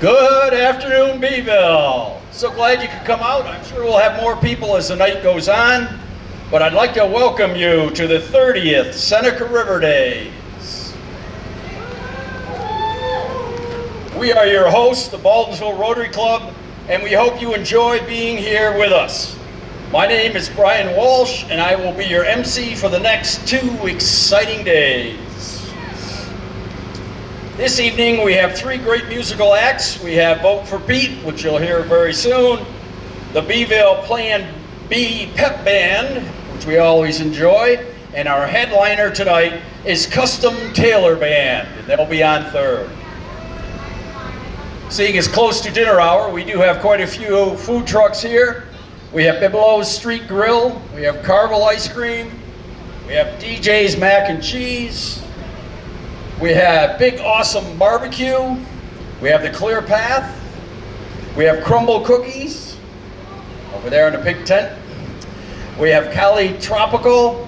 Good afternoon, Beeville. So glad you could come out. I'm sure we'll have more people as the night goes on, but I'd like to welcome you to the 30th Seneca River Days. We are your hosts, the Baldwinsville Rotary Club, and we hope you enjoy being here with us. My name is Brian Walsh, and I will be your MC for the next 2 exciting days. This evening we have 3 great musical acts. We have Vote for Pete, which you'll hear very soon, the Beeville Plan B Pep Band, which we always enjoy, and our headliner tonight is Custom Tailor Band, and they'll be on third. Seeing as close to dinner hour, we do have quite a few food trucks here. We have Biblow's Street Grill, we have Carvel Ice Cream, we have DJ's Mac and Cheese, we have Big Awesome Barbecue, we have the Clear Path, we have Crumble Cookies, over there in the pig tent, we have Cali Tropical,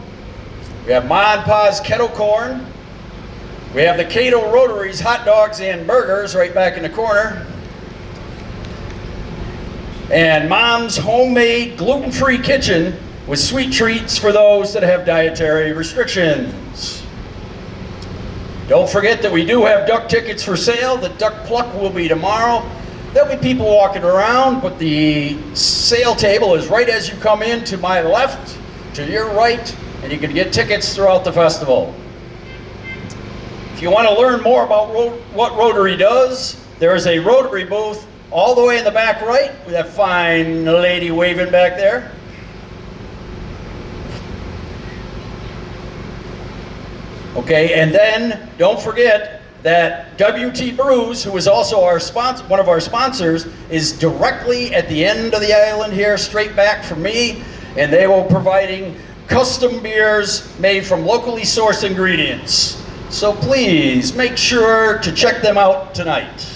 we have Ma and Pa's Kettle Corn, we have the Cato Rotary's Hot Dogs and Burgers right back in the corner, and Mom's Homemade Gluten-Free Kitchen with sweet treats for those that have dietary restrictions. Don't forget that we do have duck tickets for sale. The duck pluck will be tomorrow. There'll be people walking around, but the sale table is right as you come in, to my left, to your right, and you can get tickets throughout the festival. If you want to learn more about what Rotary does, there is a Rotary booth all the way in the back right, with that fine lady waving back there. Okay, and then don't forget that WT Brews, who is also our sponsor, one of our sponsors, is directly at the end of the island here, straight back from me, and they will be providing custom beers made from locally sourced ingredients. So please make sure to check them out tonight.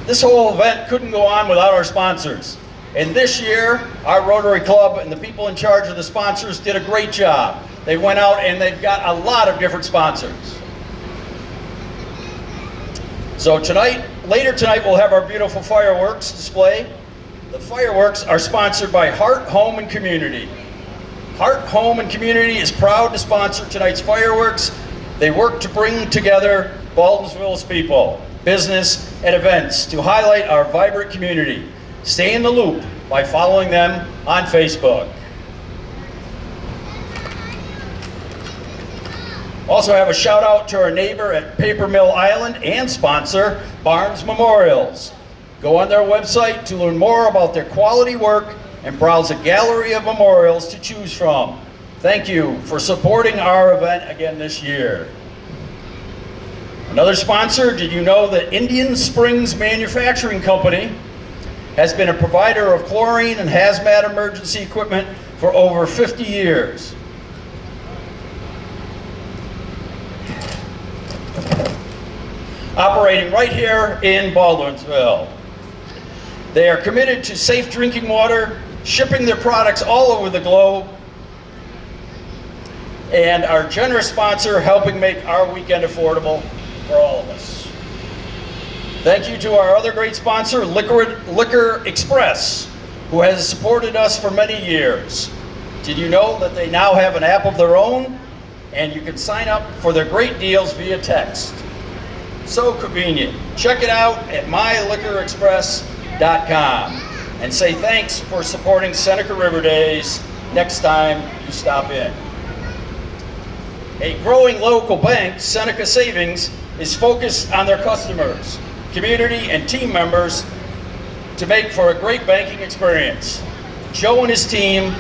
This whole event couldn't go on without our sponsors. And this year, our Rotary Club and the people in charge of the sponsors did a great job. They went out and they've got a lot of different sponsors. So later tonight, we'll have our beautiful fireworks display. The fireworks are sponsored by Heart, Home, and Community. Heart, Home, and Community is proud to sponsor tonight's fireworks. They work to bring together Baldwinsville's people, business, and events to highlight our vibrant community. Stay in the loop by following them on Facebook. Also have a shout out to our neighbor at Paper Mill Island and sponsor, Barnes Memorials. Go on their website to learn more about their quality work and browse a gallery of memorials to choose from. Thank you for supporting our event again this year. Another sponsor, did you know that Indian Springs Manufacturing Company has been a provider of chlorine and hazmat emergency equipment for over 50 years. Operating right here in Baldwinsville. They are committed to safe drinking water, shipping their products all over the globe, and our generous sponsor helping make our weekend affordable for all of us. Thank you to our other great sponsor, Liquor Express, who has supported us for many years. Did you know that they now have an app of their own, and you can sign up for their great deals via text? So convenient. Check it out at myliquorexpress.com and say thanks for supporting Seneca River Days next time you stop in. A growing local bank, Seneca Savings, is focused on their customers, community, and team members to make for a great banking experience. Joe and his team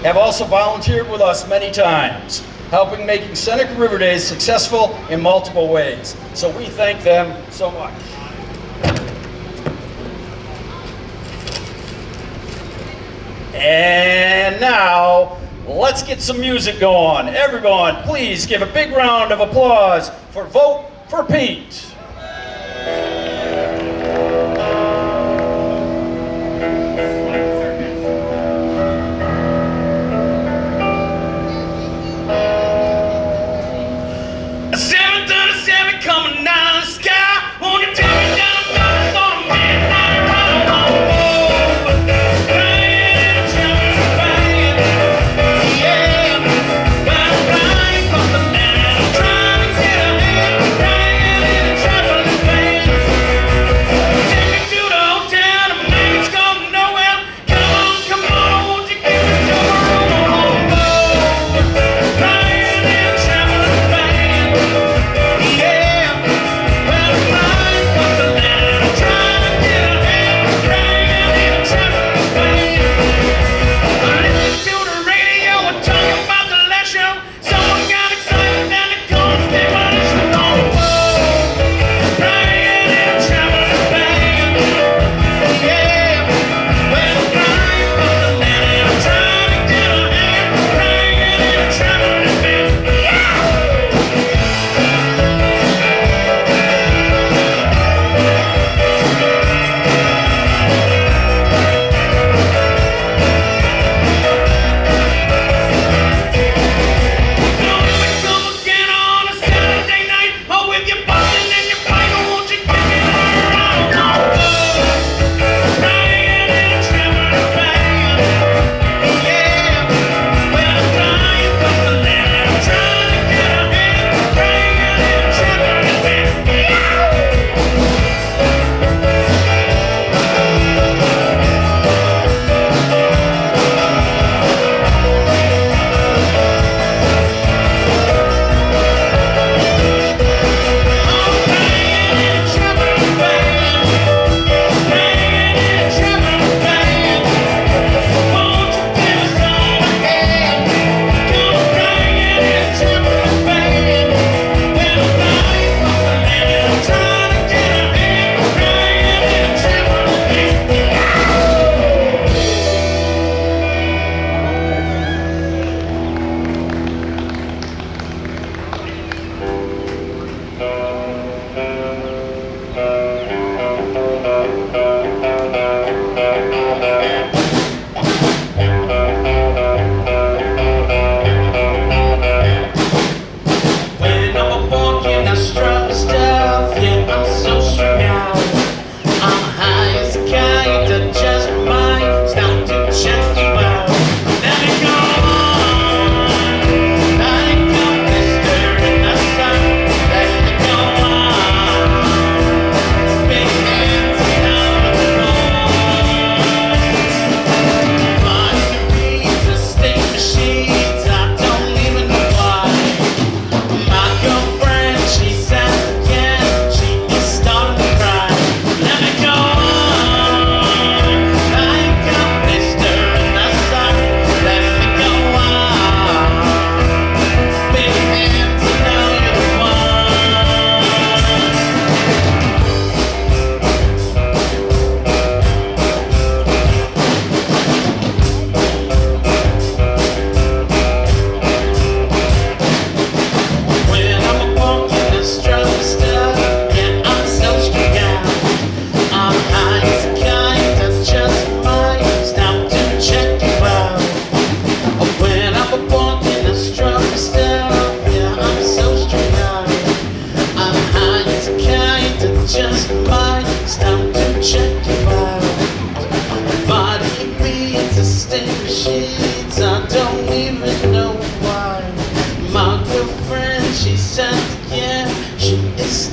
have also volunteered with us many times, helping making Seneca River Days successful in multiple ways. So we thank them so much. And now, let's get some music going. Everyone, please give a big round of applause for Vote for Pete.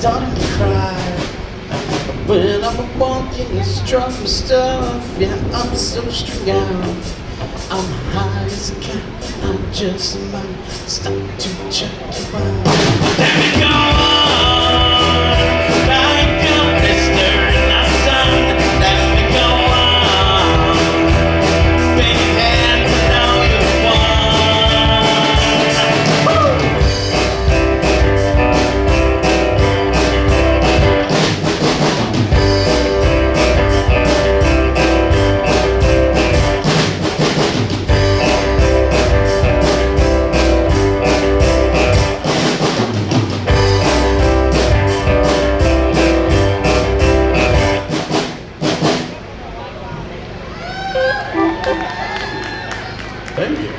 starting to cry. When I'm walking the strong stuff, yeah, I'm so strung out. I'm high as a cat, I just might stop to check you out. Let me go on, like a blister in the sun. Let me go on, big hands, I know you Thank you.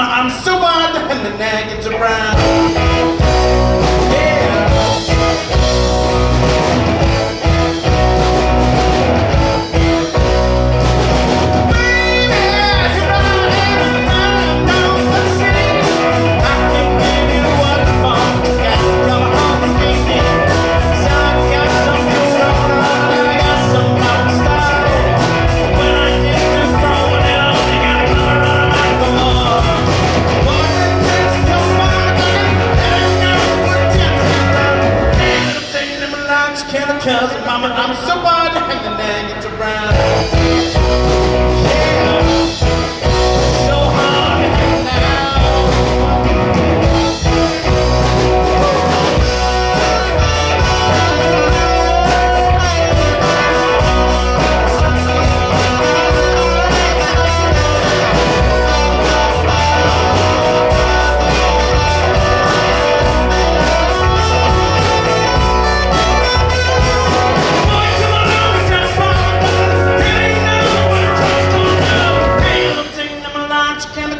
I'm so wild and the nag gets around. Yeah. Cause mama, I'm so wild and the nag gets around. Yeah, so hard now.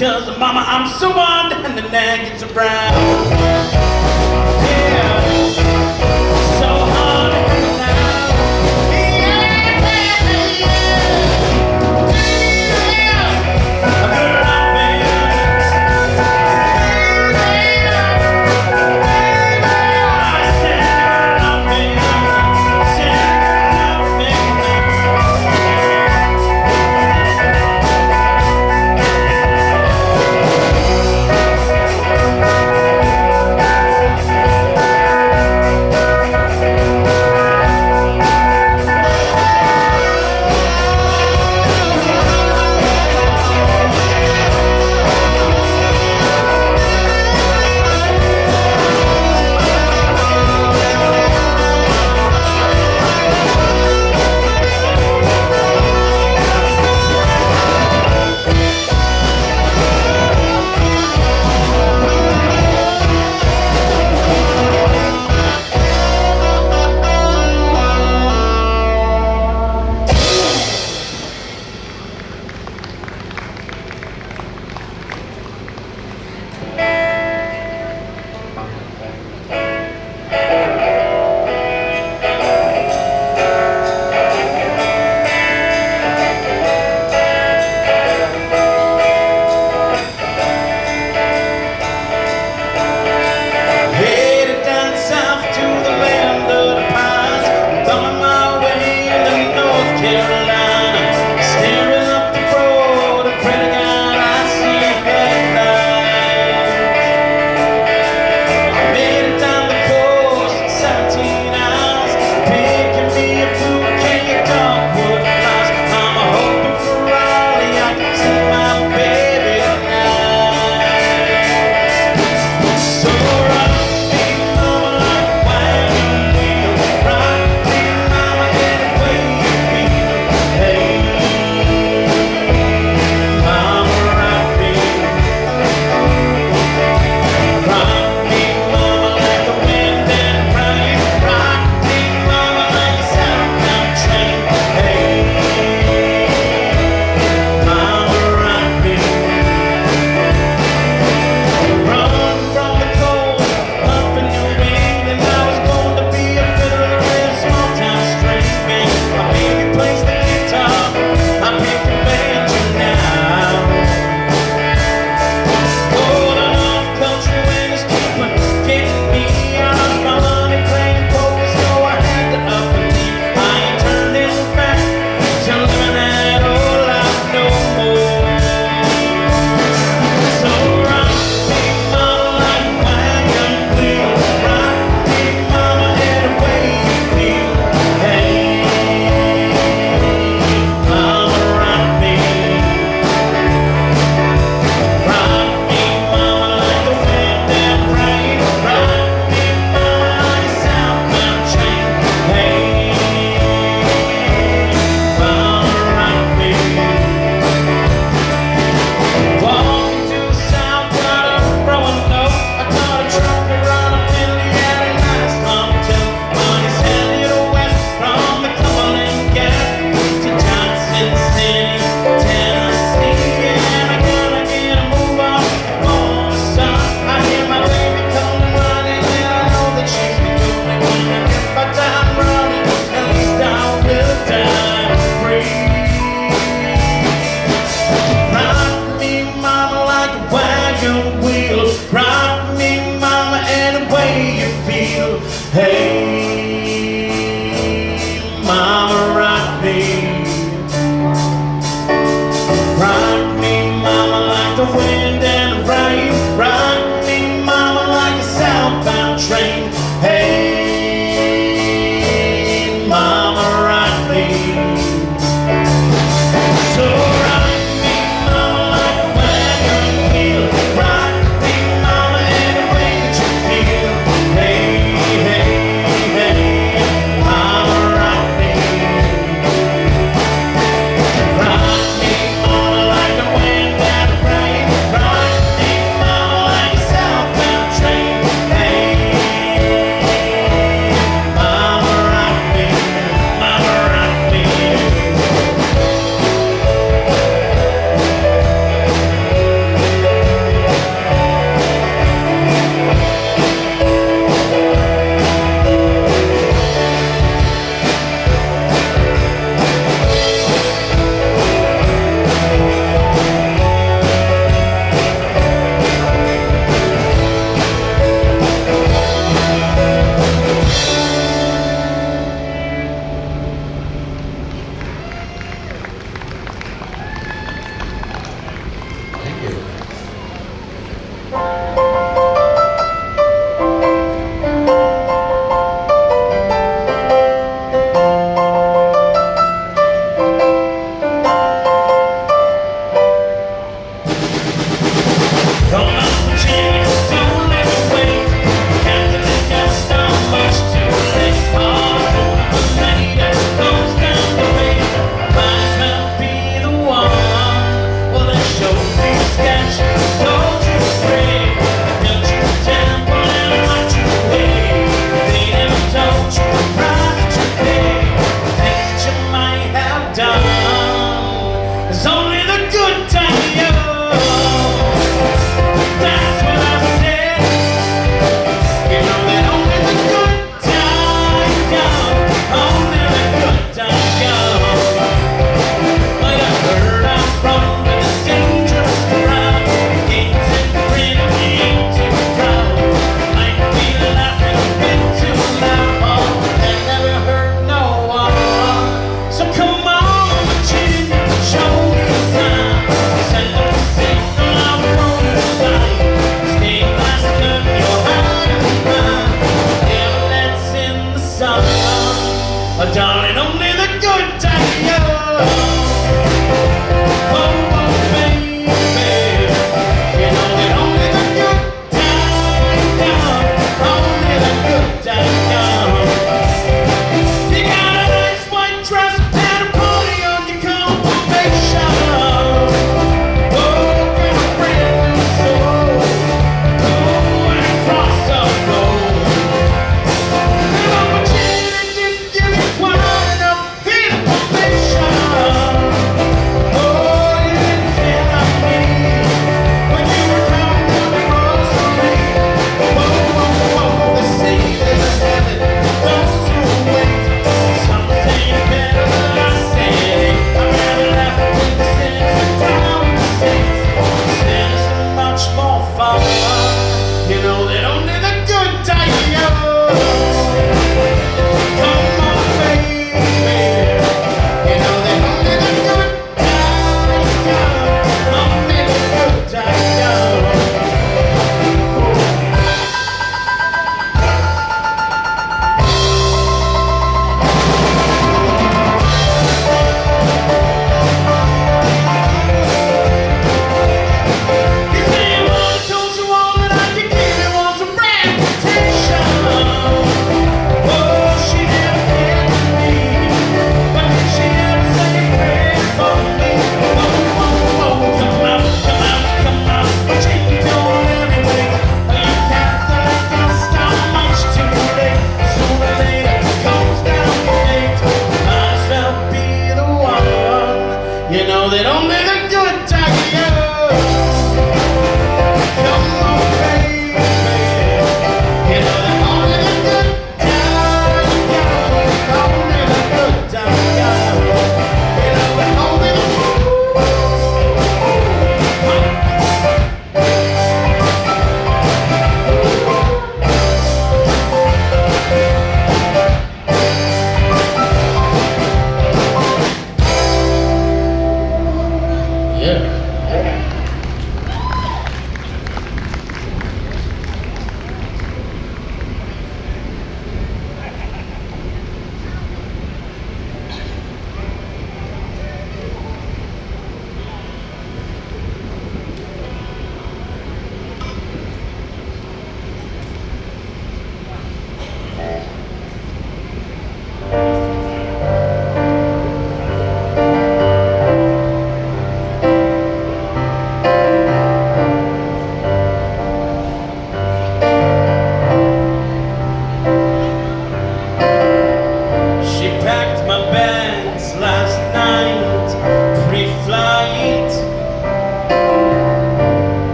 Cause mama, I'm so wild and the nag gets around. Yeah, so hard now. Yeah, a good life, baby.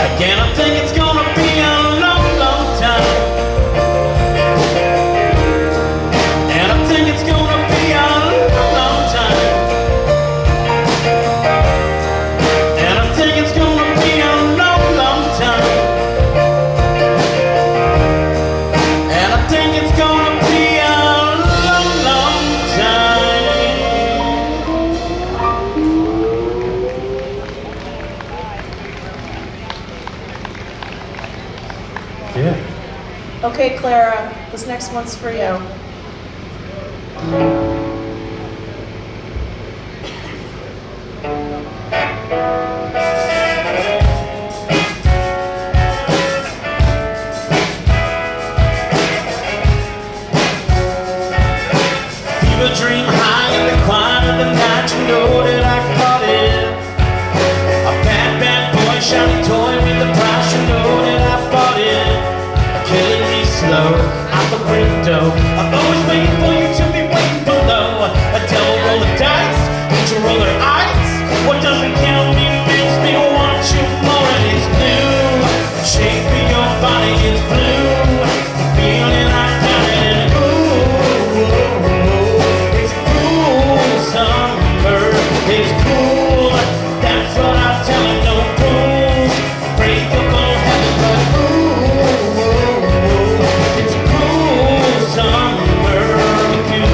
Again, I think it's gonna be a long, long time. And I think it's gonna be a long, long time. And I think it's gonna be a long, long time. And I think it's gonna be a long, long time. Yeah. Okay, Clara, this next one's for you. Fever dream high in the quiet of the night, you know that I caught it. A bad, bad boy, shiny toy with the price, you know that I bought it. Killing me slow out the window. I'm always waiting for you to be waiting below. A devil roll the dice, angel roll their eyes. What doesn't kill me makes me want you more, and it's new. Shape of your body is blue. The feeling I got it, and ooh, it's cool summer. It's cool. That's what I'm telling. No rules, breakable heaven, but ooh, it's cool summer with you.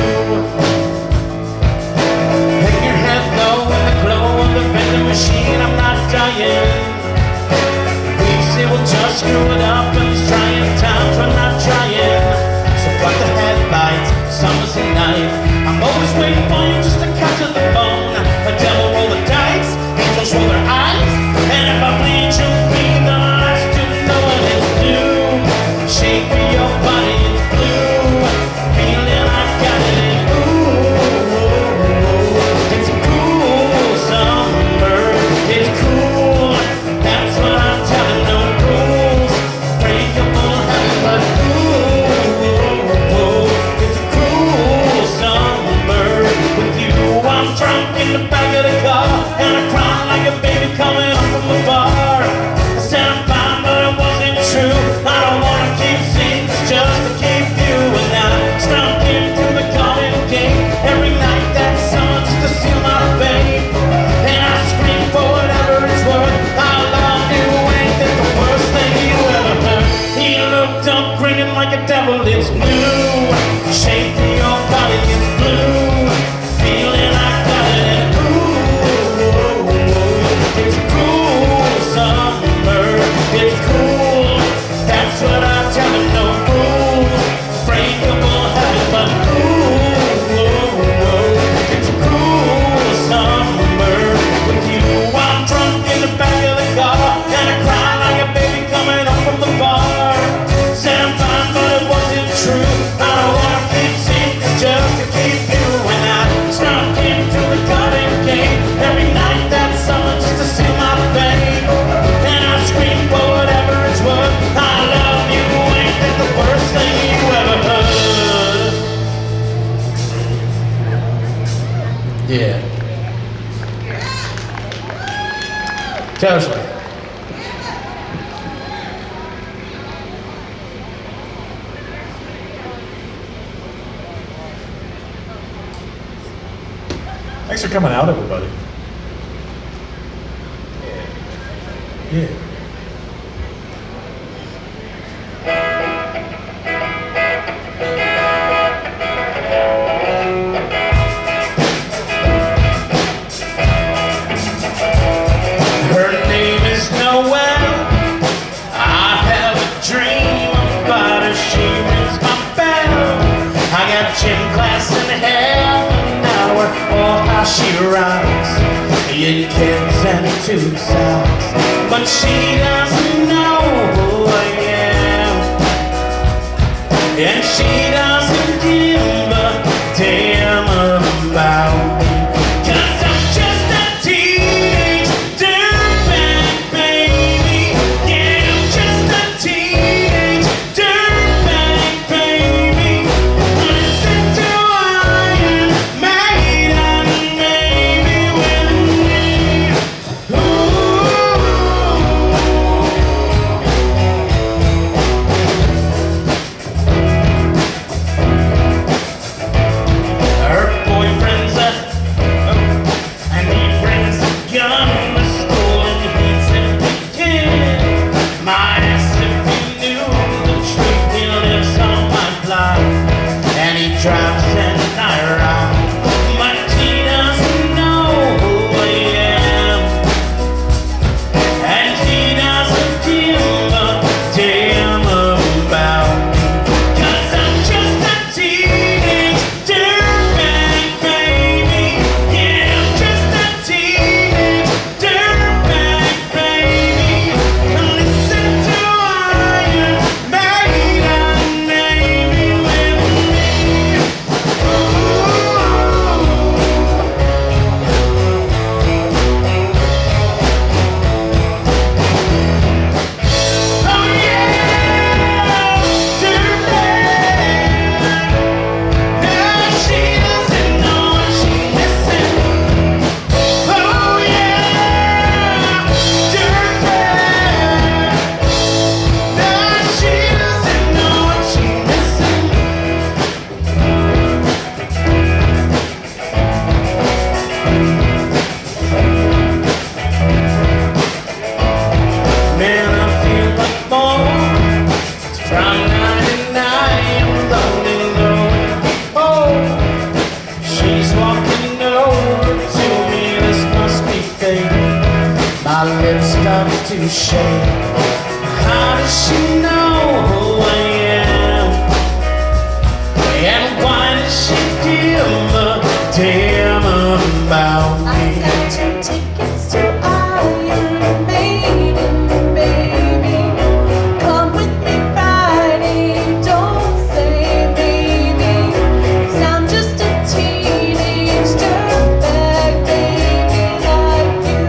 Hang your head low in the glow of the vending machine. I'm not dying. We say we'll just screw it up in these trying times. We're not trying. So fuck the headlights, summer's a night. I'm always waiting for you just to cut to the bone. A devil roll the dice, angels roll their eyes. And if I bleed, you'll be the last to know it. It's new. Shape of your body, it's blue. Feeling I've got it, and ooh, it's cool summer. It's cool. That's what I'm telling. No rules, breakable heaven, but ooh, it's cool summer with you. I'm drunk in the back of the car, and I cry like a baby coming home from the bar. I said I'm fine, but it wasn't true. I don't wanna keep secrets just to keep you. And I snuck into the garden gate every night that summer just to seal my fate. And I scream for whatever it's worth. I love you, ain't that the worst thing you ever heard? He looked up grinning like a devil. It's new. Shape of your body, it's blue. Feeling I got it, and ooh, it's cool summer. It's cool. That's what I'm telling. No rules, breakable heaven, but ooh, it's cool summer with you. I'm drunk in the back of the car, and I cry like a baby coming home from the bar. Said I'm fine, but it wasn't true. I don't wanna keep secrets just to keep you. And I snuck into the garden gate every night that summer just to seal my fate. And I scream for whatever it's worth. I love you, ain't that the worst thing you ever heard? Yeah. Tell us what. Thanks for coming out, everybody. Yeah. Her name is Noelle. I have a dream about her. She rings my bell. I got gym class in half an hour. Oh, how she rocks in kids and tube socks. But she doesn't know who I am, and she doesn't give a damn about me. 'Cause I'm just a teenage dirtbag baby. Yeah, I'm just a teenage dirtbag baby. Listen to Iron Maiden, maybe with me. Ooh, shame. How does she know who I am? And why does she give a damn about I me? got 2 tickets to Iron Maiden, baby. Come with me Friday, don't say maybe. 'Cause I'm just a teenage dirtbag baby like you.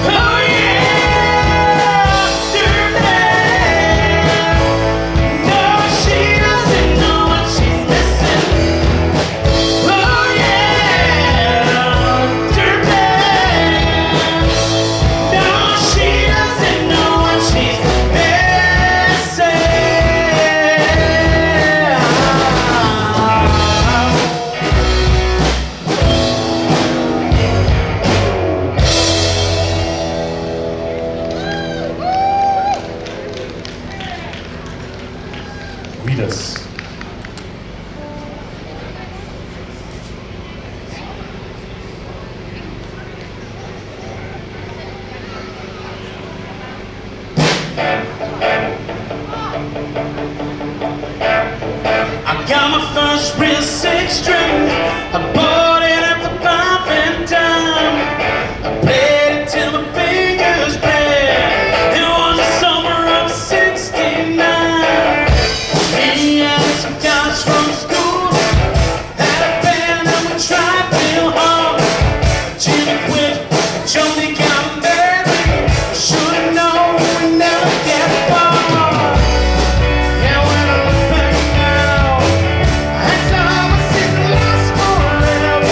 Oh yeah, dirtbag. No, she doesn't know what she's missing. Oh yeah, dirtbag. No, she doesn't know what she's missing. Weedus. I got my first real 6-string. I bought it at the pump and dime. I played it till my fingers bled. It was the summer of '69. Me and some guys from school had a band and we tried real hard. Jimmy quit, Jody got married. Should've known we never get far. Yeah, when I look back now, I saw I was sitting lost forever.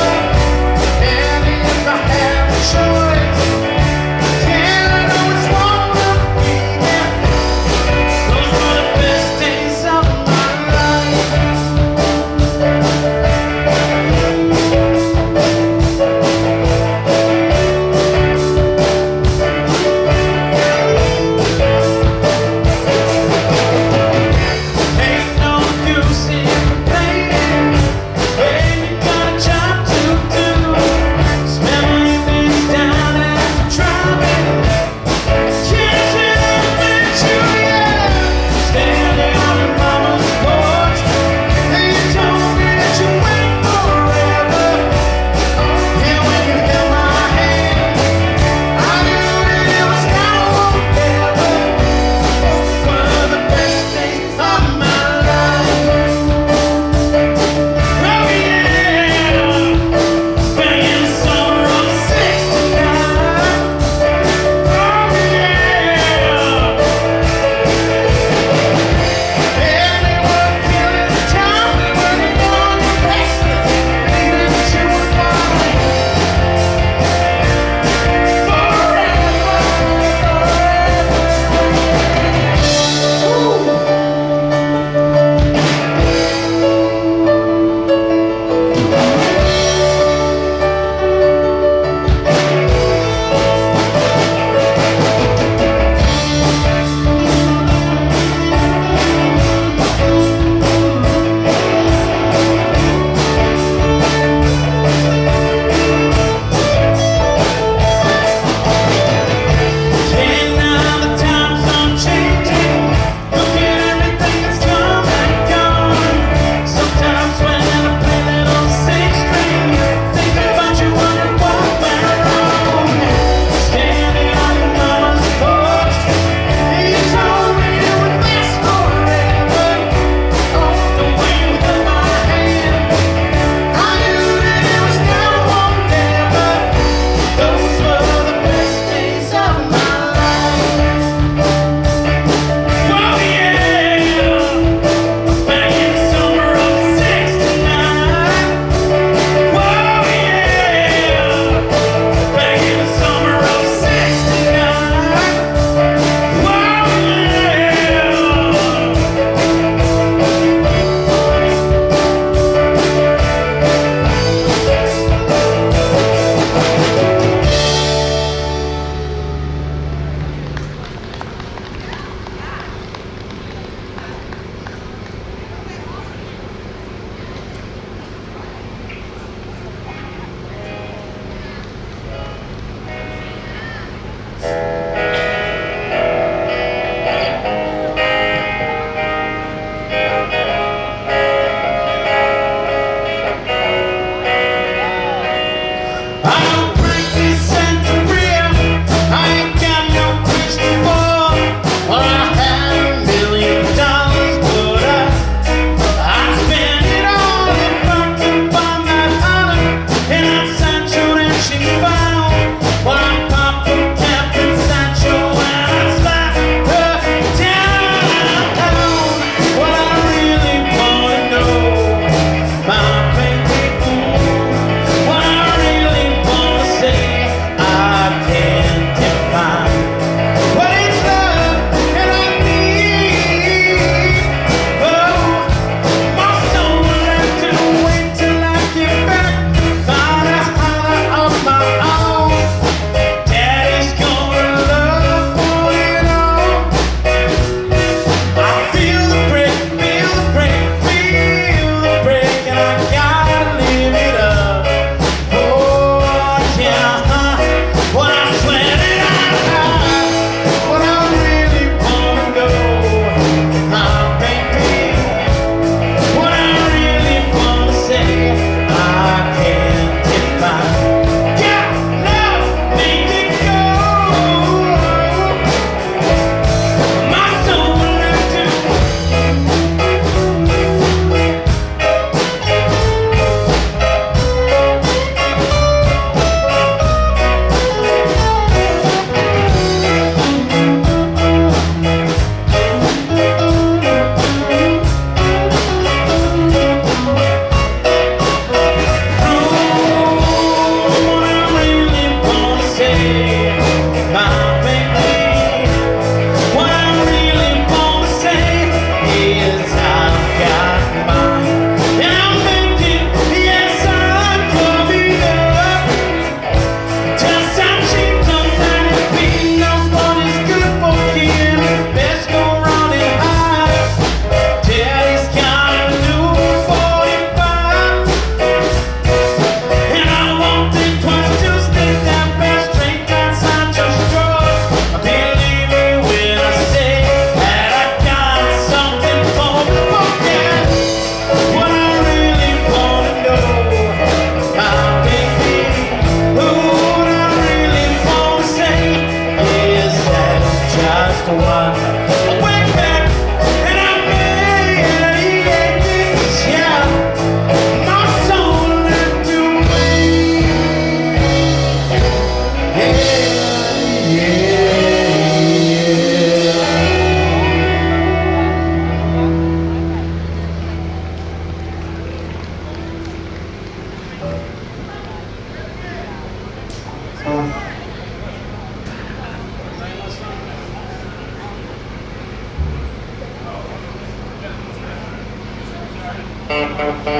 The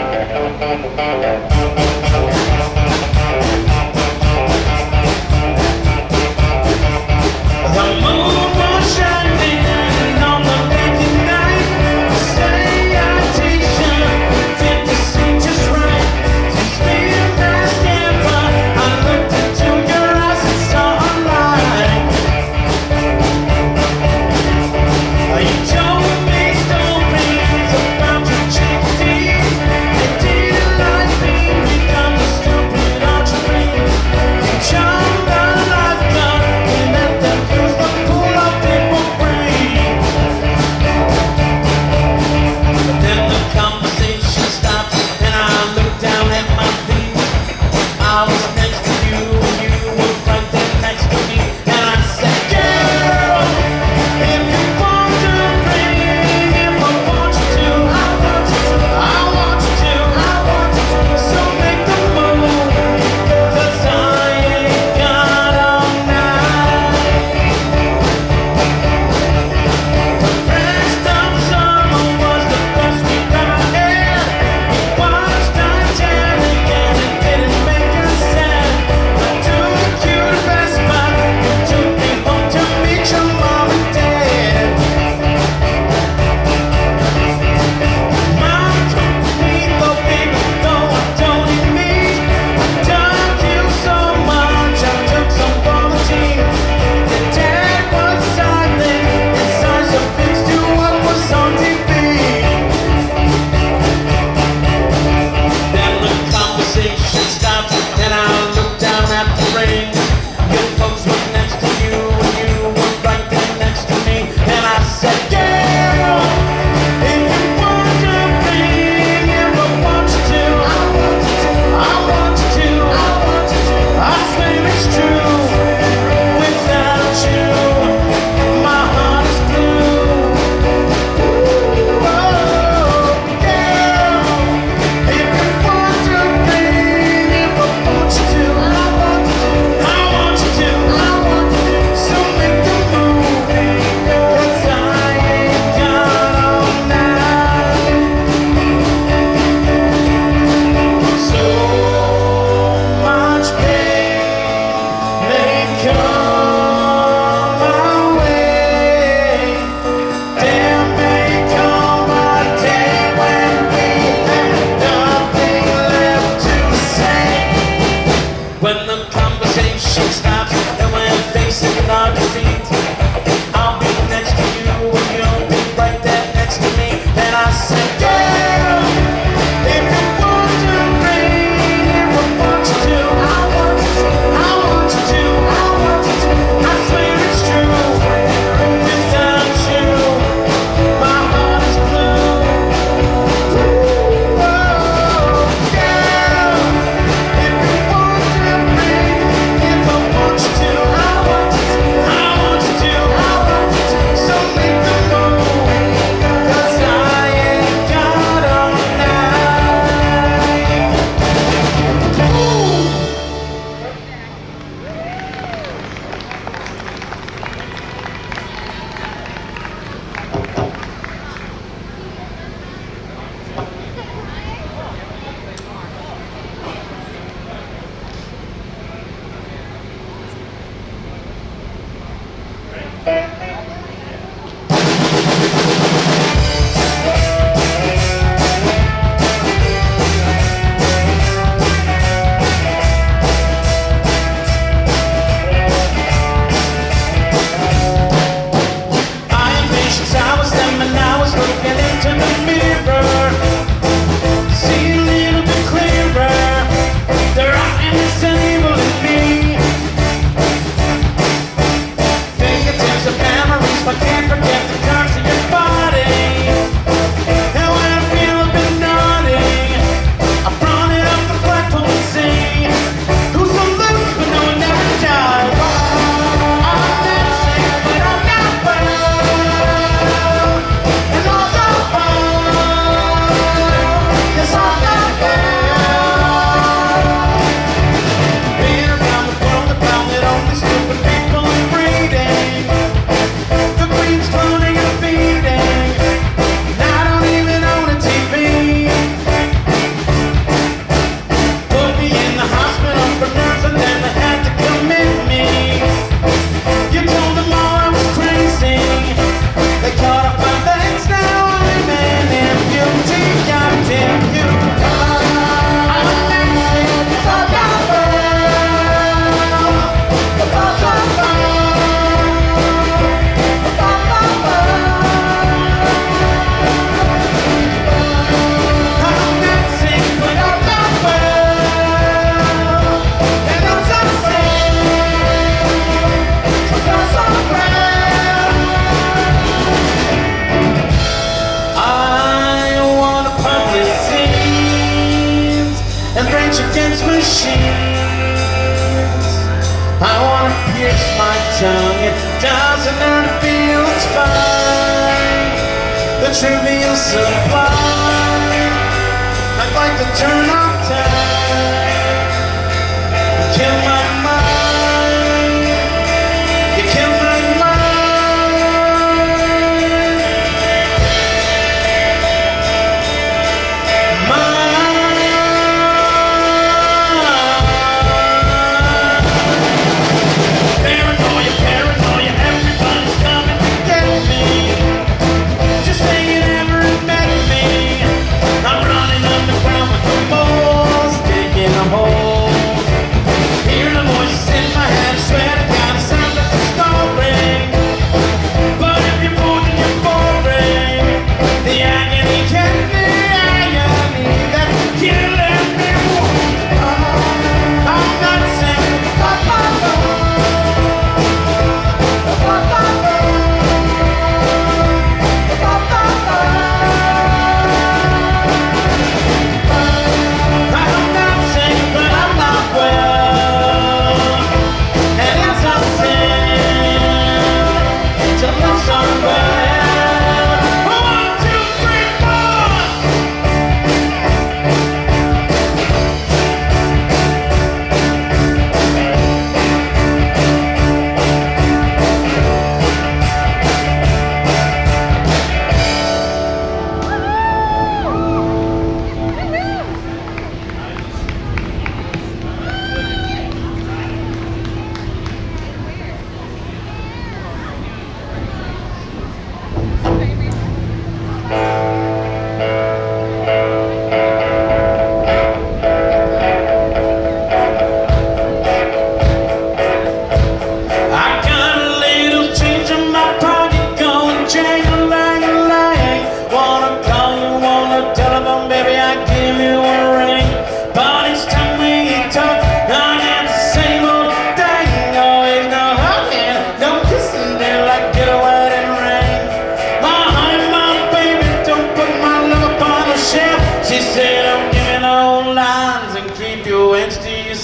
moon was shining on the lake night. Salutation fit the scene just right. To spin that camera, I looked into your eyes and saw a light. You told me stories about your chickadees. They didn't like me. rage against machines. I wanna pierce my tongue, it doesn't hurt, it feels fine. The trivial sublime, I'd like to turn off time. Kill my mind, you kill my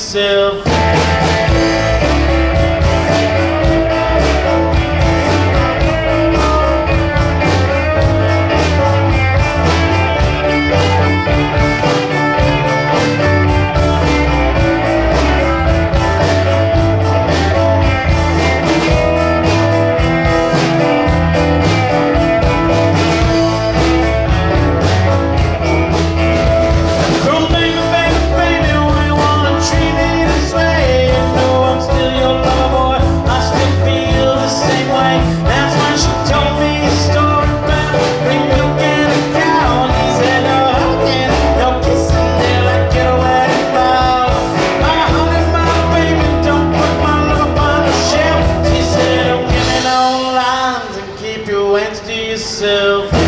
yourself. Yourself.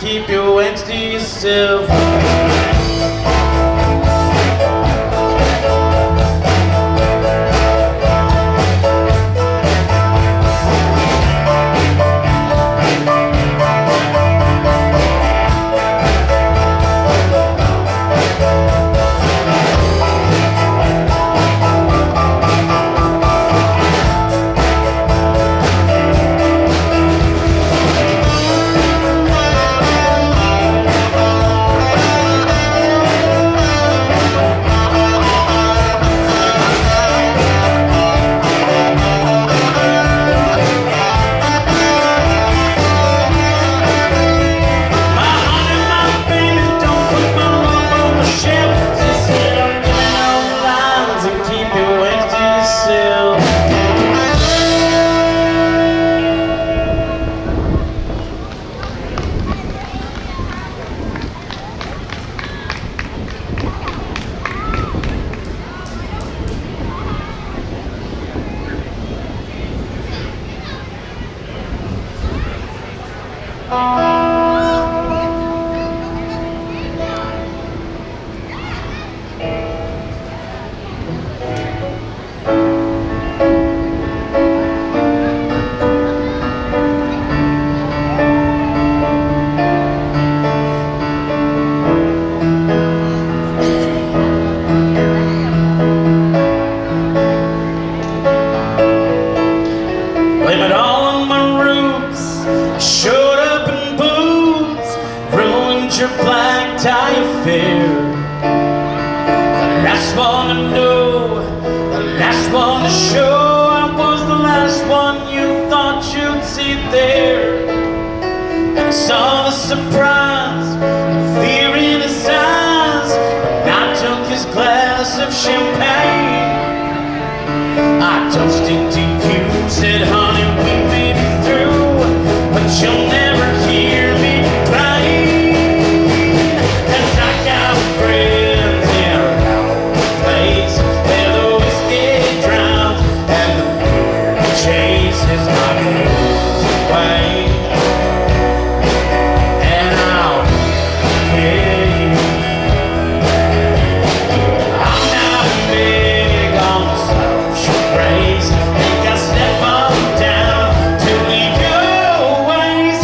Keep your words to yourself. your black tie affair. The last one to know, the last one to show. I was the last one you thought you'd see there. And I saw the surprise, the fear in his eyes. And I took his glass of champagne. I toasted to you, said honey we may be through, but you'll never hear me complain. 'Cause I got friends in a place where the whiskey drowns and the beer chases my blues away. And I'll pay. I'm not big on social grace. Think I step on down to leave your ways.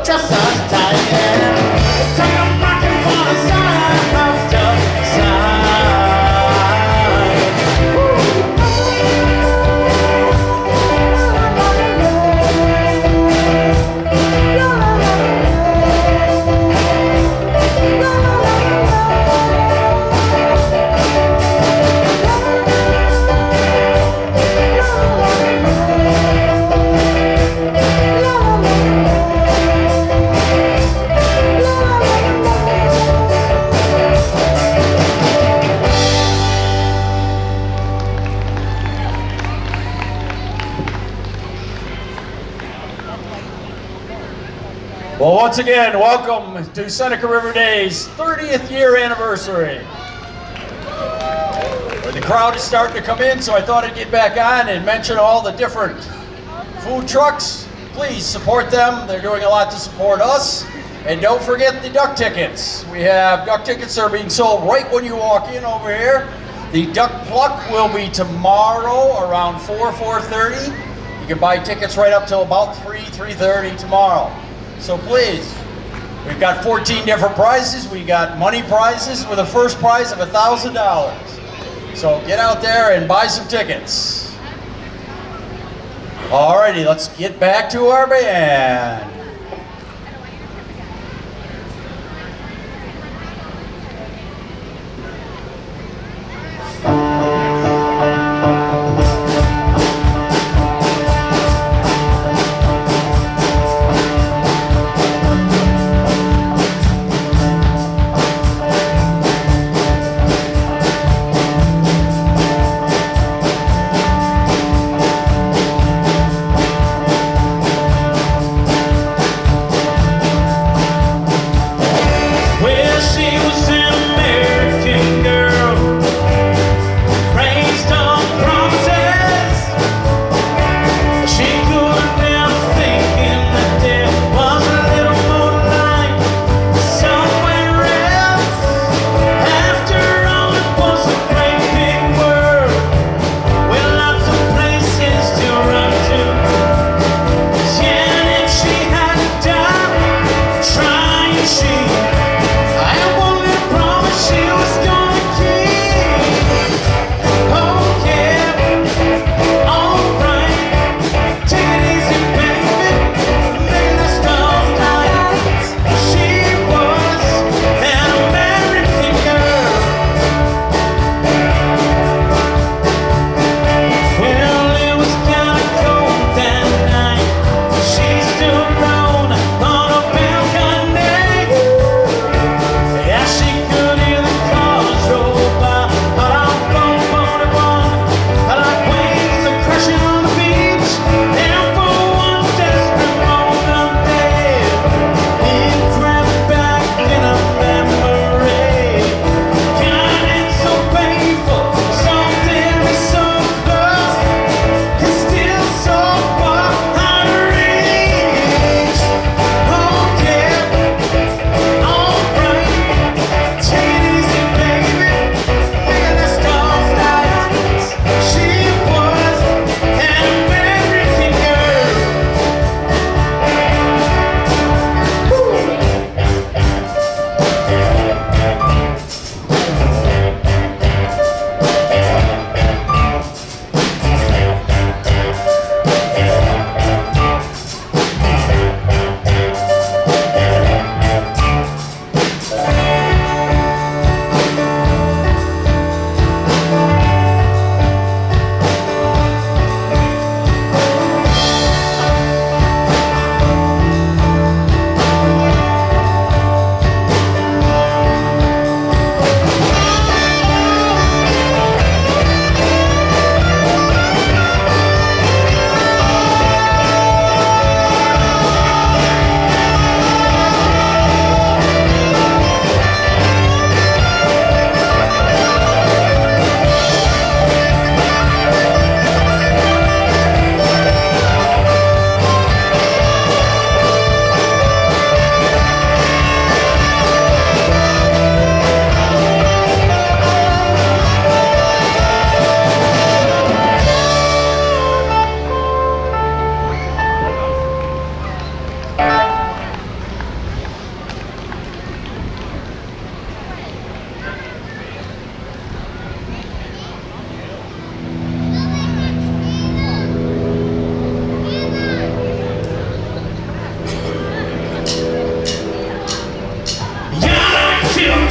dress us tight, yeah. Take a knocking for the side of the side. Well, once again, welcome to Seneca River Days 30th year anniversary. Well, the crowd is starting to come in, so I thought I'd get back on and mention all the different food trucks. Please support them. They're doing a lot to support us. And don't forget the duck tickets. We have duck tickets that are being sold right when you walk in over here. The duck pluck will be tomorrow around 4:30. You can buy tickets right up till about 3:30 tomorrow. So please, we've got 14 different prizes. We got money prizes with a first prize of $1,000. So get out there and buy some tickets. Alrighty, let's get back to our band.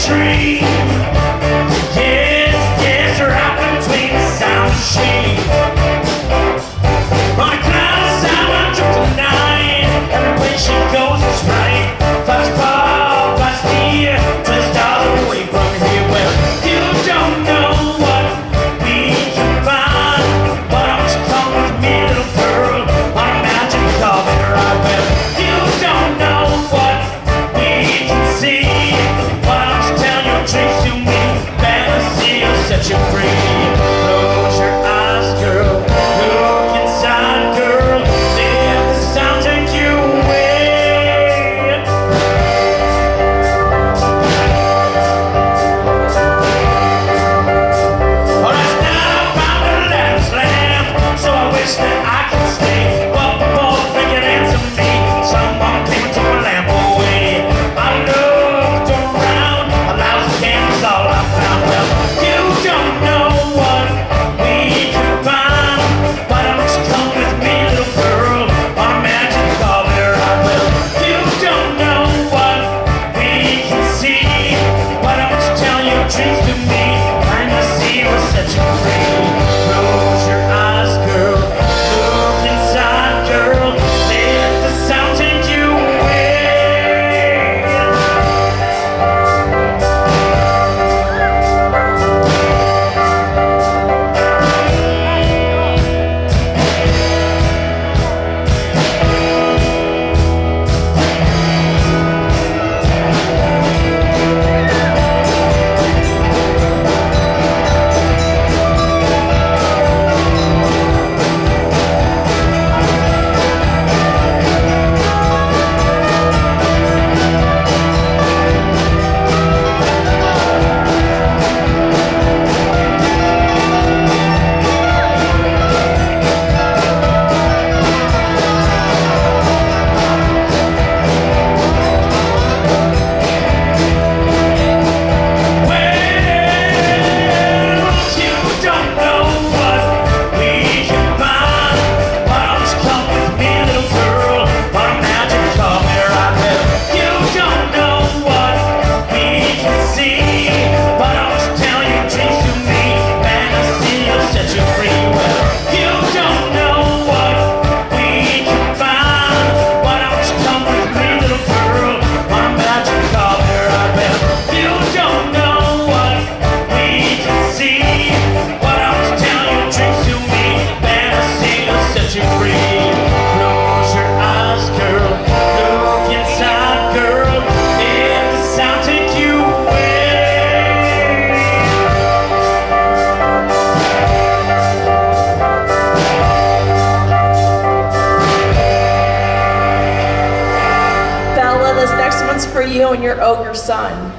dream. Yes, yes, right between the sound machine. On a cloud sound trip tonight. Every way she goes is right. Flash far, flash near, to the stars away from here. Well, you don't know what we can find. Why don't you come with me, little girl, on a magic carpet ride? Well, you don't know what we can see. Why don't you tell your dreams to me? Fantasy will set you free. Close your eyes, girl. Look inside, girl. Let the sound take you away. Well, it's now about the last lamp, so I wish that I could stay. But before they can answer me, someone came and took my lamp away. I looked around, a lousy candle's all I found. Well, you don't know what we can find. Why don't you come with me, little girl, on a magic carpet ride? Well, you don't know what we can see. Why don't you tell your dreams to me? I'm the sea will set you free. Close your eyes, girl. Look inside, girl. Let the sound take you away. Bella, this next one's for you and your ogre son.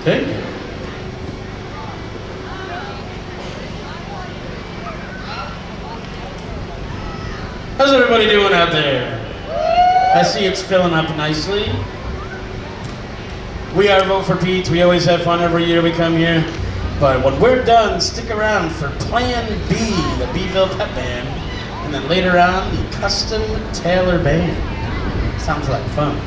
Thank you. How's everybody doing out there? I see it's filling up nicely. We are Vote for Pete. We always have fun every year we come here. But when we're done, stick around for Plan B, the Beeville Pep Band. And then later on, the Custom Taylor Band. Sounds like fun.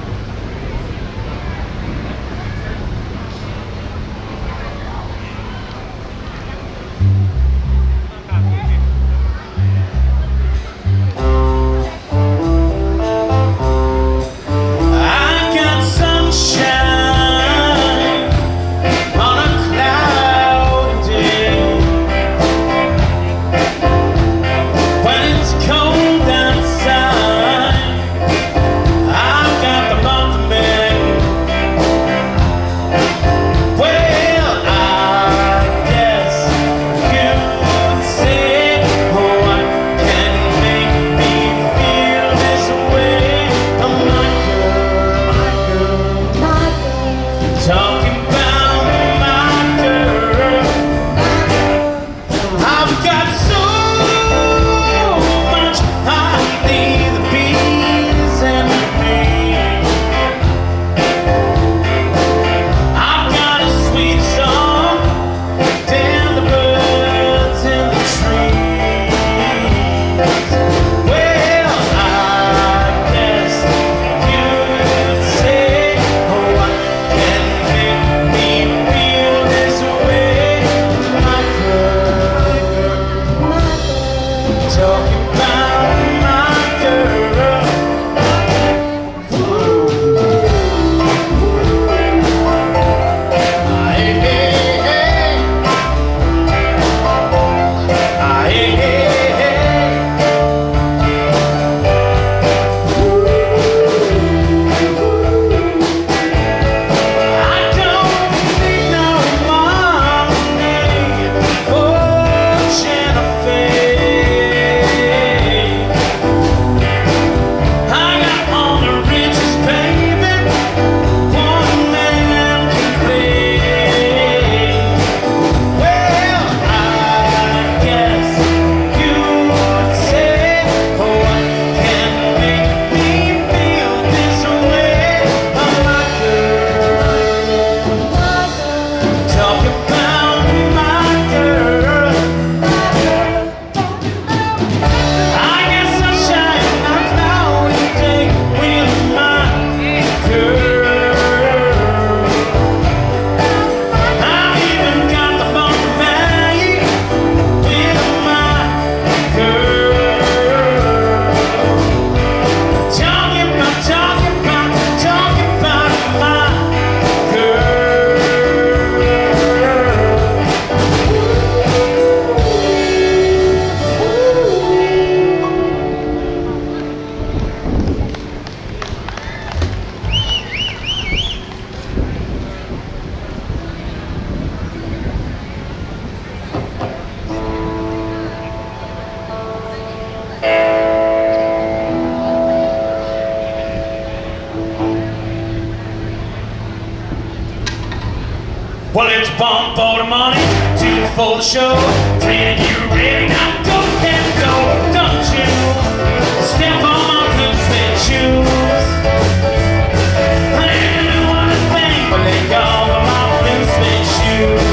Well, it's bump for the money, two for the show. Three and you ready now? Go, can't go, don't you? Step on my blue suede shoes. I didn't do anything but let go of my blue suede shoes.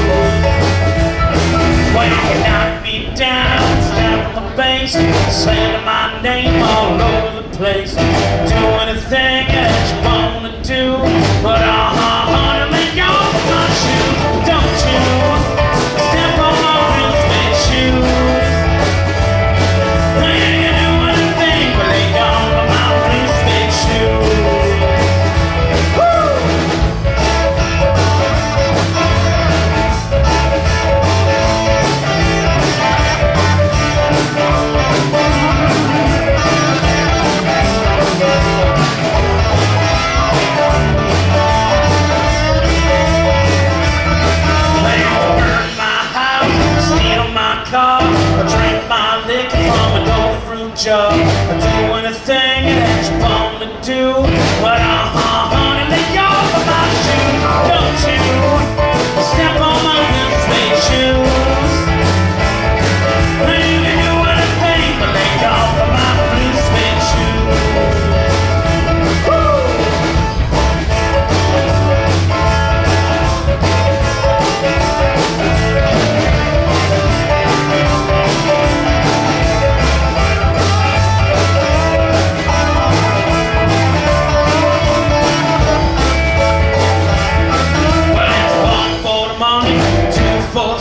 Well, you knock me down, step on the bass, slander my name all over the place. Do anything that you wanna do, but I'll let go of my shoes. Don't you step on my real suede shoes. I ain't gonna do anything but lay down on my blue suede shoes. Woo!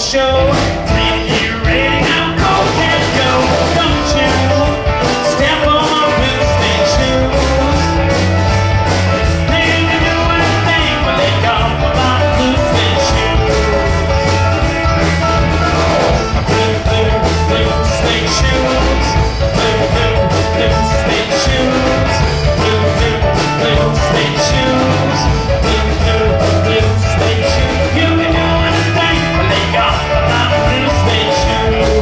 show. Please get ready now, go, can't go. Don't you step on my blue suede shoes. They can do anything when they come for my blue suede shoes. Blue, blue, blue suede shoes. Blue, blue, blue suede shoes. Blue, blue, blue suede shoes. Blue, blue, blue suede shoes. You can do anything when they come for my blue suede shoes.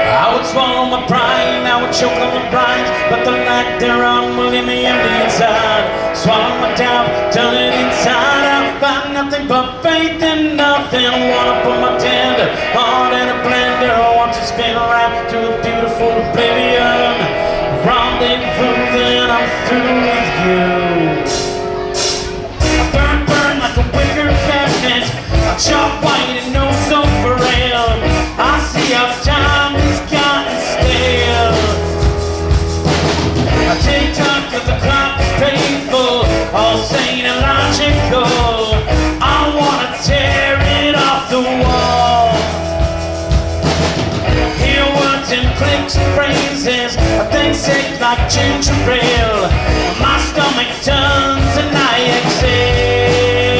I would swallow my pride, I would choke on my brines, but the lack thereof will leave me empty inside. Swallow my doubt, turn it inside out, find nothing but faith in nothing. Wanna put my tender heart in a blender, want to spin around to a beautiful oblivion. Rendezvous, then I'm through with you. I burn, burn like a wicker cabinet, I chop white and no so for real. I see how time has gotten stale. I take time cause the clock is painful, all sane and logical. I wanna tear it off the wall. Hear words and clicks and phrases, things shake like ginger ale. My stomach turns and I exhale.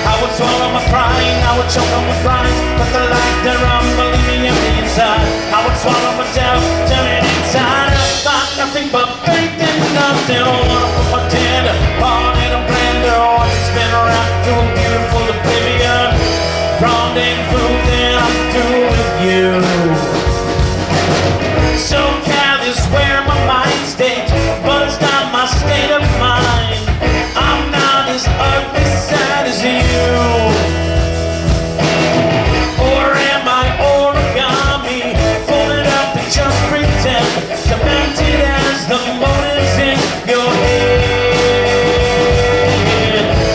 I would swallow my pride, I would choke on my pride, but the light thereof will leave me empty inside. I would swallow my doubt, turn it inside out, find nothing but faith in nothing. I wanna put my tender heart in a blender, I want to spin around to a beautiful oblivion. Rendezvous, then I'm through with you. So careless where my mind stays, but it's not my state of mind. I'm not as ugly sad as you. Or am I origami, folded up and just pretend, cemented as the motives in your head.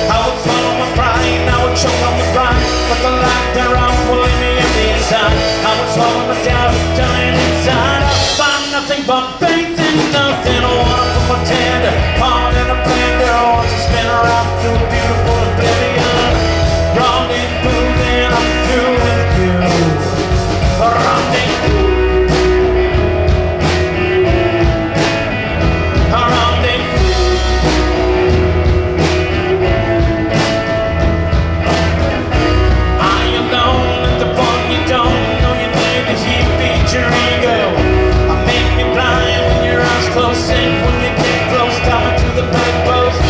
I would swallow my pride, I would choke on my pride, but the light thereof will leave me empty inside. I would swallow my doubt, turn it inside out, find nothing but faith in nothing. I wanna put my tender heart in a blender, I want to spin around through a beautiful oblivion. Rendezvous, then I'm through with you. Rendezvous. Rendezvous. Are you alone at the point you don't know your name? Does he feed your ego? I make me blind when your eyes close, safe when you get close, tie me to the bedpost.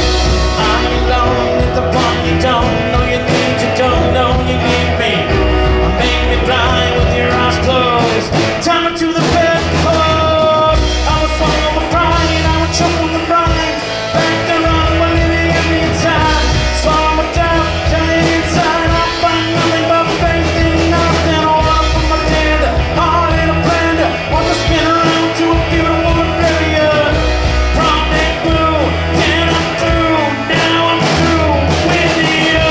Are you alone at the point you don't know your needs, you don't know you need me? I make me blind with your eyes closed, tie me to the bedpost. I would swallow my pride, I would choke on the brine, back the wrong one in the empty inside. Swallow my doubt, turn it inside, I find nothing but faith in nothing. I wanna put my tender heart in a blender, want to spin around to a beautiful oblivion. Rendezvous, then I'm through, now I'm through with you.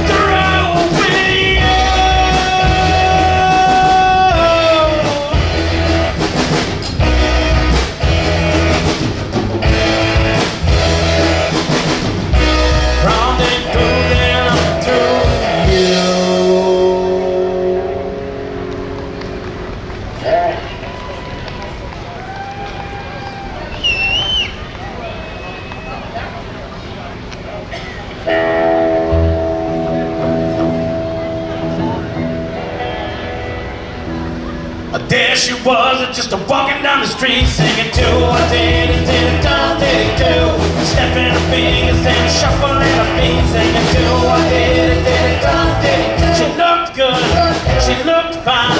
Through with you. Rendezvous, then I'm through with you. There she was, just walking down the street, singing to I did it, don't did it do. Stepping her fingers and shuffling her feet, singing to I did it, don't did it do. She looked good, she looked fine,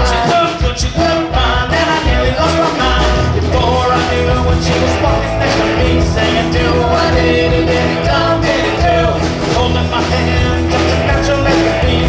she looked good, she looked fine, and I nearly lost my mind before I knew when she was walking next to me, singing to I did it, don't did it do. Holding my hand, just as natural as could be,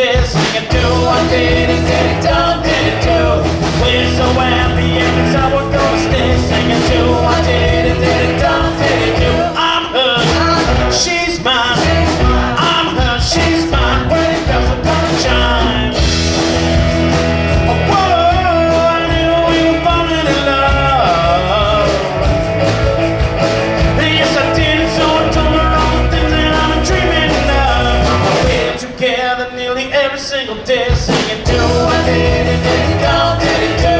day singing do I did it, don't did it do. We're so happy every time we're gonna stay singing do I did it, don't did it do. I'm hers, she's mine. I'm hers, she's mine. Wedding bells are gonna chime. Every single day singing do I did it, don't did it do.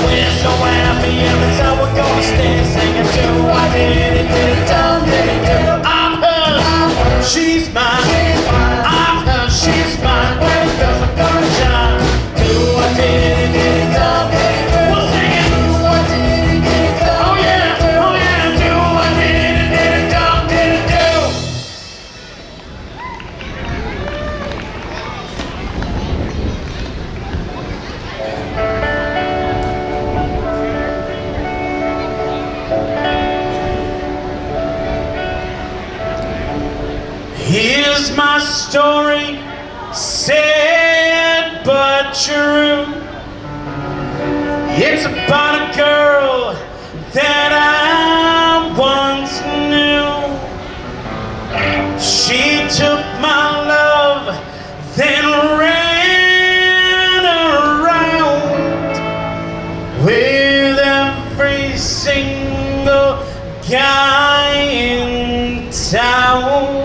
We're so happy every time we're gonna stay singing do I did it, don't did it do. I'm hers, she's mine. I'm hers, she's mine. When the bells are gonna chime. Do I did it, don't did it do. We'll sing it. Do I did it, don't. Oh yeah, oh yeah. Do I did it, don't did it do. Here's my story, sad but true. It's about a girl that I once knew. She took my love, then ran around with every single guy in town.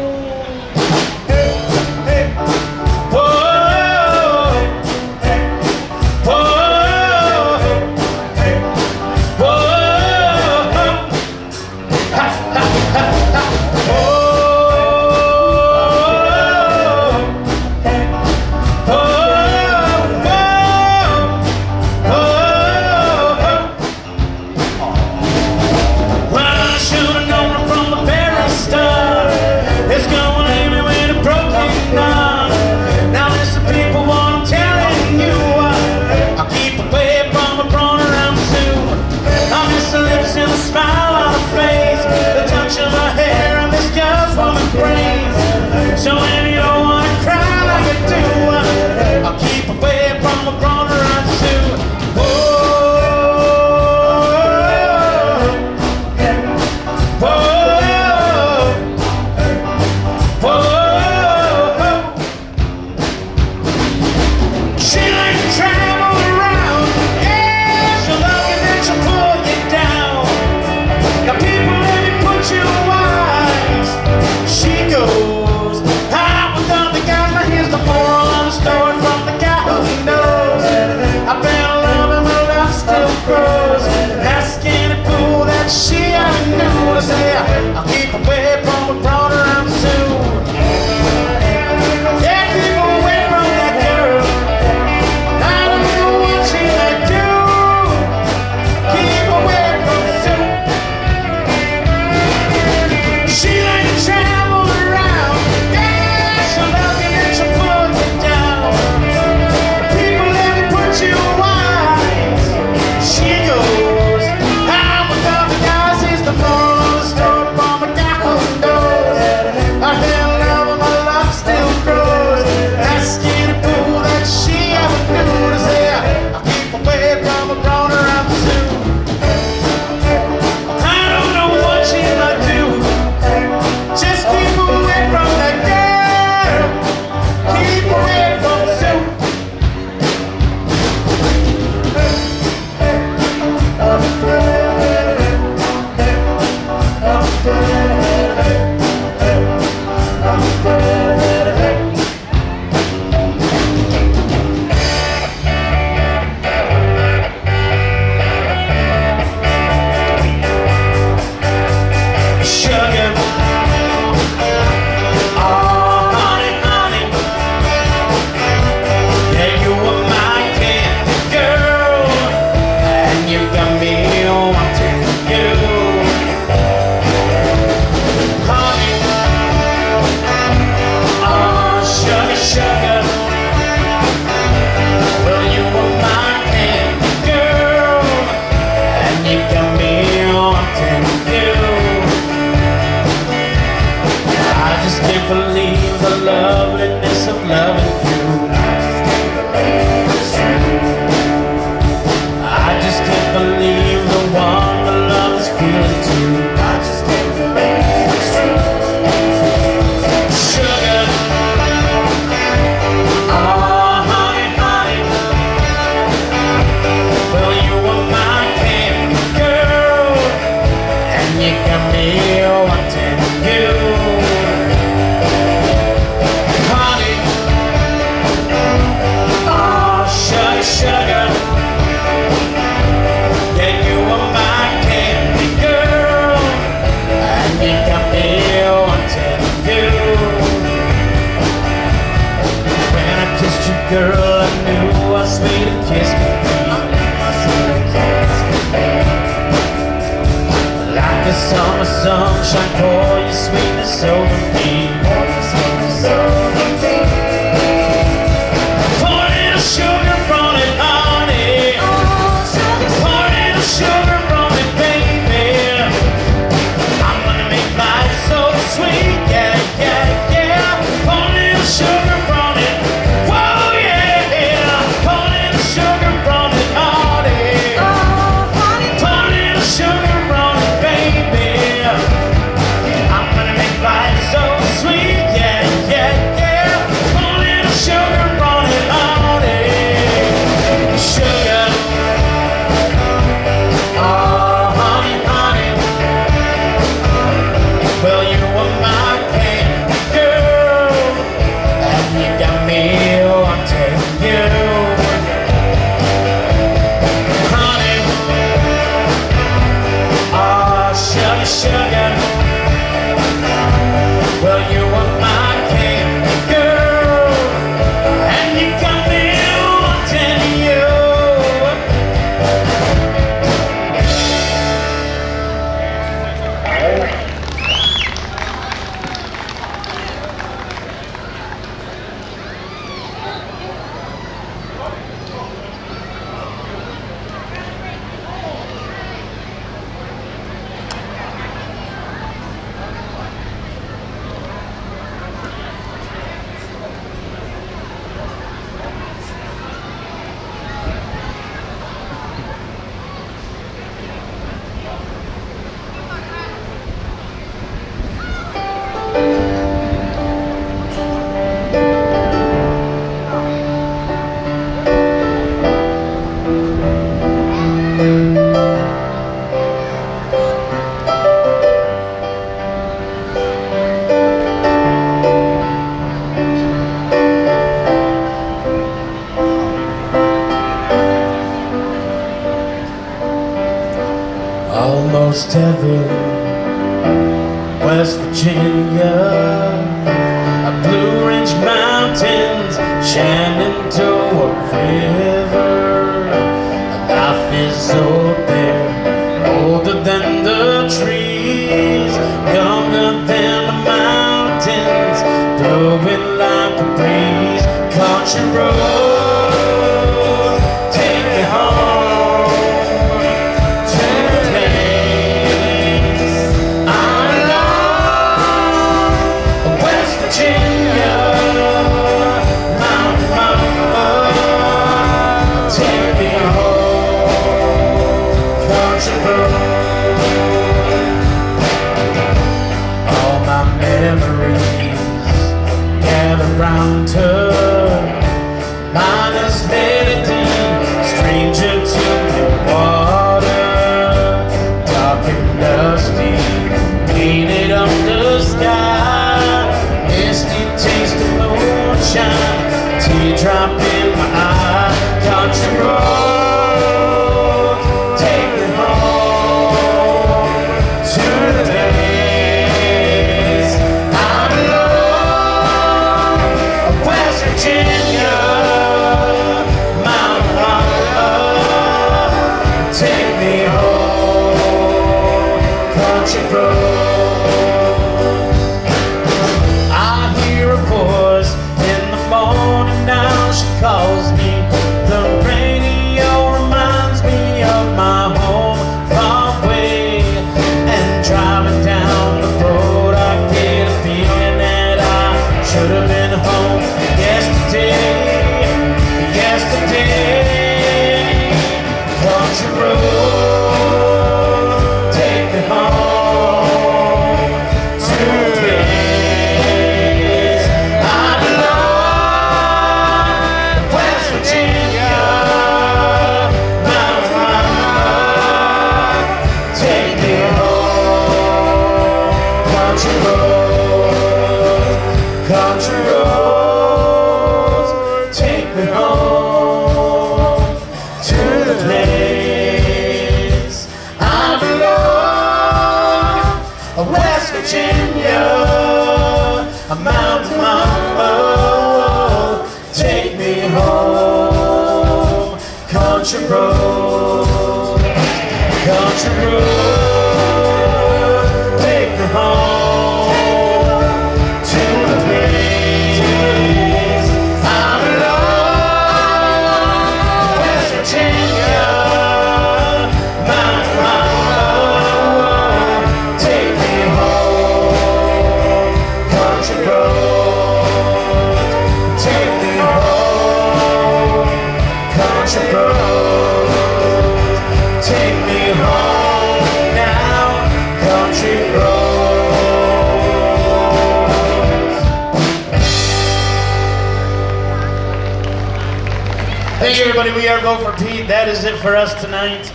knew how sweet a kiss could be. Like a summer sunshine, pour your sweetness over me. Pour a little sugar on it, honey. Pour a little sugar on it, baby. I'm gonna make life so sweet, yeah, yeah, yeah. Pour a little sugar on it, whoa, yeah. Pour a little sugar on it, honey. Pour a little sugar on it, baby. I'm gonna make life so sweet, yeah, yeah, yeah. Pour a little sugar on it, honey. Sugar. Oh, honey, honey. Well, you were my candy girl, and you got me wanting you, honey. Oh, sugar, sugar. Well, you were my candy girl, and you got me wanting you. Almost heaven, West Virginia, a Blue Ridge Mountains, Shenandoah River. Life is old there, older than the trees, younger than the mountains, blowing like a breeze. Country road, take me home to the place I love, West Virginia, Mountain Mama, take me home, country road. All my memories gather round her, minus lady, stranger to the water, dark and dusty, painted under sky, misty taste of moonshine, teardrop in my eye. Country road, take me home to the days I belong, West Virginia, Mount Mama, take me home, country road. I hear a voice in the morning now, she calls me. The radio reminds me of my home far away, and driving down the road I get a feeling that I should have been home yesterday, yesterday. Country road, take me home to the place I belong, West Virginia. country roads, country roads, take me home to the place I belong, West Virginia, my love, take me home, country roads, take me home, country roads, take me home now, country roads. Thank you, everybody. We are Vote for Pete. That is it for us tonight.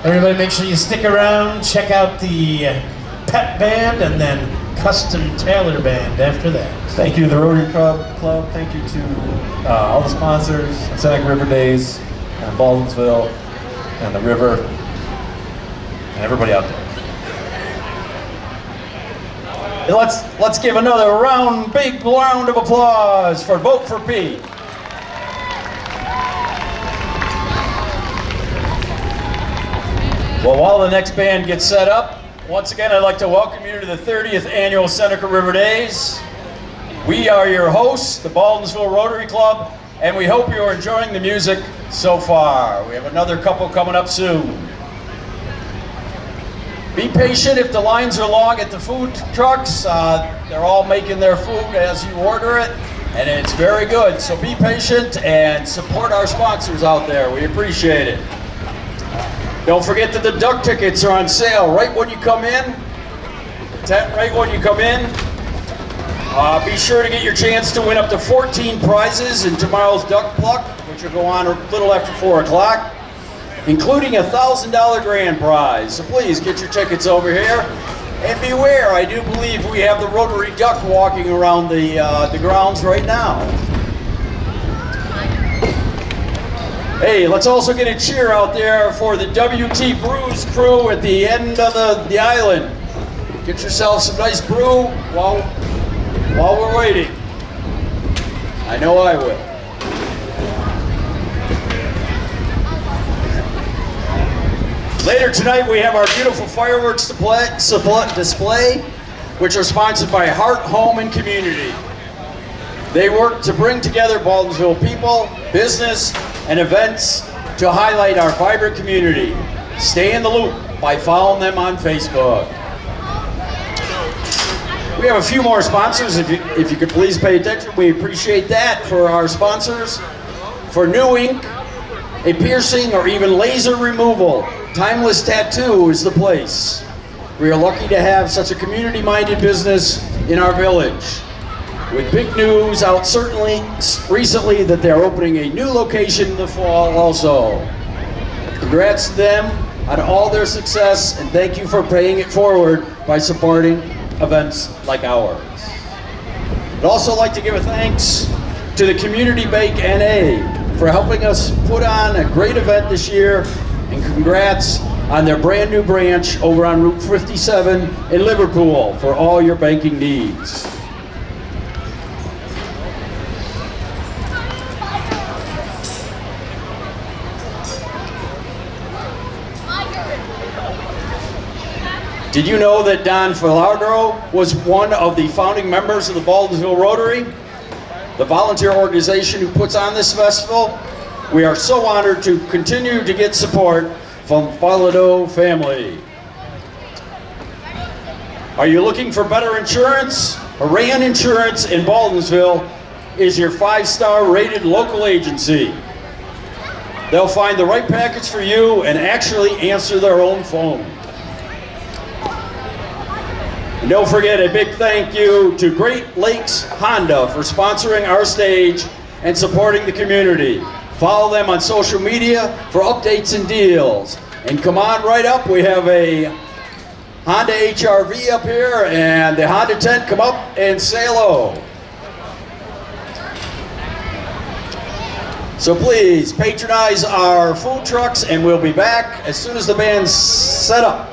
Everybody, make sure you stick around. Check out the Pep Band and then Custom Taylor Band after that. Thank you to the Rotary Club. Thank you to all the sponsors, Seneca River Days, and Baldwinsville, and the river, and everybody out there. And let's give another big round of applause for Vote for Pete. Well, while the next band gets set up, once again, I'd like to welcome you to the 30th Annual Seneca River Days. We are your hosts, the Baldwinsville Rotary Club, and we hope you're enjoying the music so far. We have another couple coming up soon. Be patient if the lines are long at the food trucks. They're all making their food as you order it, and it's very good. So be patient and support our sponsors out there. We appreciate it. Don't forget that the duck tickets are on sale right when you come in. Right when you come in. Be sure to get your chance to win up to 14 prizes in tomorrow's Duck Pluck, which will go on a little after 4 o'clock, including a $1,000 grand prize. So please get your tickets over here. And beware, I do believe we have the Rotary Duck walking around the grounds right now. Hey, let's also get a cheer out there for the WT Brews crew at the end of the island. Get yourself some nice brew while we're waiting. I know I will. Later tonight we have our beautiful fireworks display, which are sponsored by Heart, Home, and Community. They work to bring together Baldwinsville people, business, and events to highlight our vibrant community. Stay in the loop by following them on Facebook. We have a few more sponsors, if you could please pay attention. We appreciate that for our sponsors. For new ink, a piercing, or even laser removal, Timeless Tattoo is the place. We are lucky to have such a community-minded business in our village. With big news out recently that they're opening a new location in the fall also. Congrats to them on all their success, and thank you for paying it forward by supporting events like ours. I'd also like to give a thanks to the Community Bank NA for helping us put on a great event this year, and congrats on their brand new branch over on Route 57 in Liverpool for all your banking needs. Did you know that Don Filardo was one of the founding members of the Baldwinsville Rotary, the volunteer organization who puts on this festival? We are so honored to continue to get support from Filardo family. Are you looking for better insurance? Harayan Insurance in Baldwinsville is your 5-star rated local agency. They'll find the right package for you and actually answer their own phone. And don't forget a big thank you to Great Lakes Honda for sponsoring our stage and supporting the community. Follow them on social media for updates and deals. And come on right up, we have a Honda HR-V up here and the Honda tent. Come up and say hello. So please patronize our food trucks, and we'll be back as soon as the band's set up.